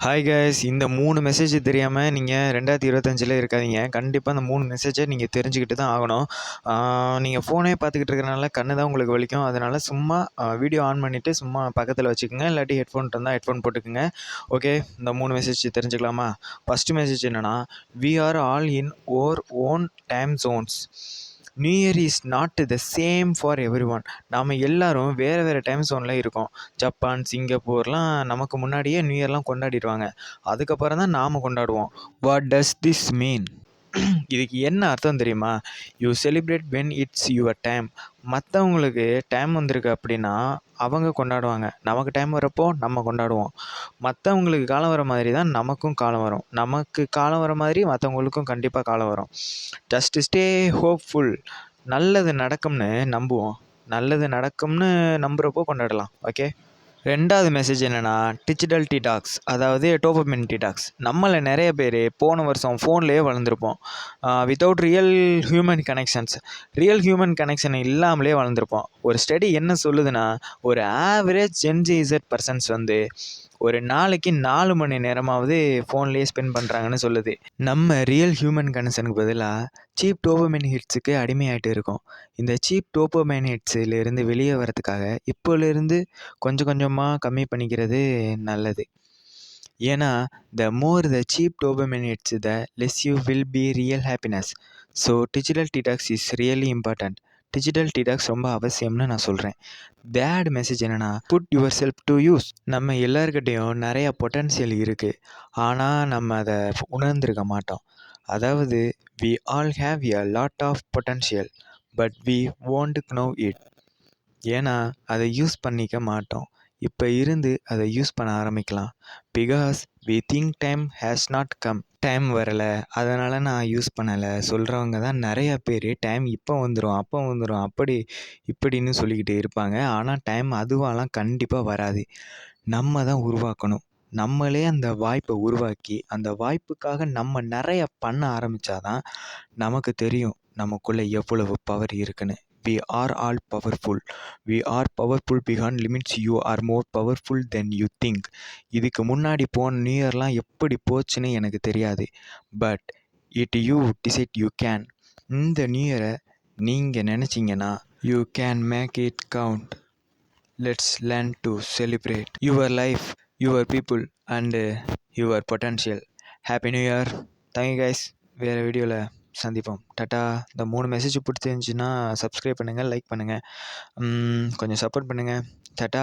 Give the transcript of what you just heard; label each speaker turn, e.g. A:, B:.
A: Hi guys, இந்த 3 message தெரியாமல் நீங்கள் 2025 இருக்காதீங்க. கண்டிப்பாக அந்த 3 மெசேஜை நீங்கள் தெரிஞ்சுக்கிட்டு தான் ஆகணும். நீங்கள் ஃபோனே பார்த்துக்கிட்டு இருக்கிறனால கண்ணு தான் உங்களுக்கு வலிக்கும். அதனால் சும்மா வீடியோ ஆன் பண்ணிவிட்டு சும்மா பக்கத்தில் வச்சுக்கோங்க. இல்லாட்டி ஹெட்ஃபோன் இருந்தால் ஹெட்ஃபோன் போட்டுக்குங்க. ஓகே, இந்த 3 மெசேஜ் தெரிஞ்சுக்கலாமா? ஃபஸ்ட்டு மெசேஜ் என்னென்னா, we are all in our own time zones. New year is not the same for everyone. நாம் எல்லோரும் வேறு வேறு டைம் ஜோனில் இருக்கோம். ஜப்பான், சிங்கப்பூர்லாம் நமக்கு முன்னாடியே நியூ இயர்லாம் கொண்டாடிடுவாங்க. அதுக்கப்புறம் தான் நாம் கொண்டாடுவோம். What does this mean? இதுக்கு என்ன அர்த்தம் தெரியுமா? You celebrate when it's your time. மற்றவங்களுக்கு டைம் வந்திருக்கு அப்படின்னா அவங்க கொண்டாடுவாங்க. நமக்கு டைம் வரப்போ நம்ம கொண்டாடுவோம். மற்றவங்களுக்கு காலம் வர மாதிரி தான் நமக்கும் காலம் வரும். நமக்கு காலம் வர மாதிரி மற்றவங்களுக்கும் கண்டிப்பாக காலம் வரும். Just stay hopeful. நல்லது நடக்கும்னு நம்புவோம். நல்லது நடக்கும்னு நம்புகிறப்போ கொண்டாடலாம். ஓகே. 2வது மெசேஜ் என்னென்னா, டிஜிட்டல் டீடாக்ஸ், அதாவது டோபமைன் டீடாக்ஸ். நம்மள நிறைய பேர் போன வருஷம் ஃபோன்லேயே வளர்ந்துருப்போம். Without real human connections. Real human connection இல்லாமலே வளர்ந்துருப்போம். ஒரு ஸ்டடி என்ன சொல்லுதுன்னா, ஒரு ஆவரேஜ் ஜென்ஜிஇசட் பர்சன்ஸ் ஒரு நாளைக்கு 4 மணி நேரமாவது ஃபோன்லேயே ஸ்பெண்ட் பண்ணுறாங்கன்னு சொல்லுது. நம்ம ரியல் ஹியூமன் கனெக்ஷனுக்கு பதிலாக சீப் டோபமைன் ஹிட்ஸுக்கு அடிமையாகிட்டு இருக்கோம். இந்த சீப் டோபமைன் ஹிட்ஸிலேருந்து வெளியே வரதுக்காக இப்போலேருந்து கொஞ்சம் கொஞ்சமாக கம்மி பண்ணிக்கிறது நல்லது. ஏன்னா the more the cheap dopamine hits the less you will be real happiness. So digital detox is really important. Digital detox ரொம்ப அவசியம்னு நான் சொல்கிறேன். பேட் மெசேஜ் என்னென்னா, put yourself to use. நம்ம எல்லாருக்கிட்டேயும் நிறையா பொட்டன்ஷியல் இருக்குது, ஆனால் நம்ம அதை உணர்ந்திருக்க மாட்டோம். அதாவது we all have a lot of potential but we won't know it. ஏன்னா அதை யூஸ் பண்ணிக்க மாட்டோம். இப்போ இருந்து அதை யூஸ் பண்ண ஆரம்பிக்கலாம். Because we think time has not come. Time வரலை, அதனால் நான் யூஸ் பண்ணலை சொல்கிறவங்க தான் நிறையா பேர். டைம் இப்போ வந்துடும், அப்போ வந்துடும், அப்படி இப்படின்னு சொல்லிக்கிட்டு இருப்பாங்க. ஆனால் டைம் அதுவாலாம் கண்டிப்பாக வராது. நம்ம தான் உருவாக்கணும். நம்மளே அந்த வாய்ப்பை உருவாக்கி அந்த வாய்ப்புக்காக நம்ம நிறைய பண்ண ஆரம்பித்தாதான் நமக்கு தெரியும் நமக்குள்ளே எவ்வளவு பவர் இருக்குன்னு. We are all powerful. We are powerful beyond limits. You are more powerful than you think. இதுக்கு முன்னாடி போன நியூ இயர்லாம் எப்படி போச்சுன்னு எனக்கு தெரியாது. But you decide you can. இந்த நியூ இயரை நீங்கள் நினச்சிங்கன்னா you can make it count. Let's learn to celebrate your life, your people and your potential. Happy new year. Thank you guys. வேறு வீடியோவில் சந்திப்போம். டாட்டா. இந்த 3 மெசேஜ் பிடிச்சிருந்துச்சின்னா சப்ஸ்கிரைப் பண்ணுங்கள், லைக் பண்ணுங்கள், கொஞ்சம் சப்போர்ட் பண்ணுங்கள். டாட்டா.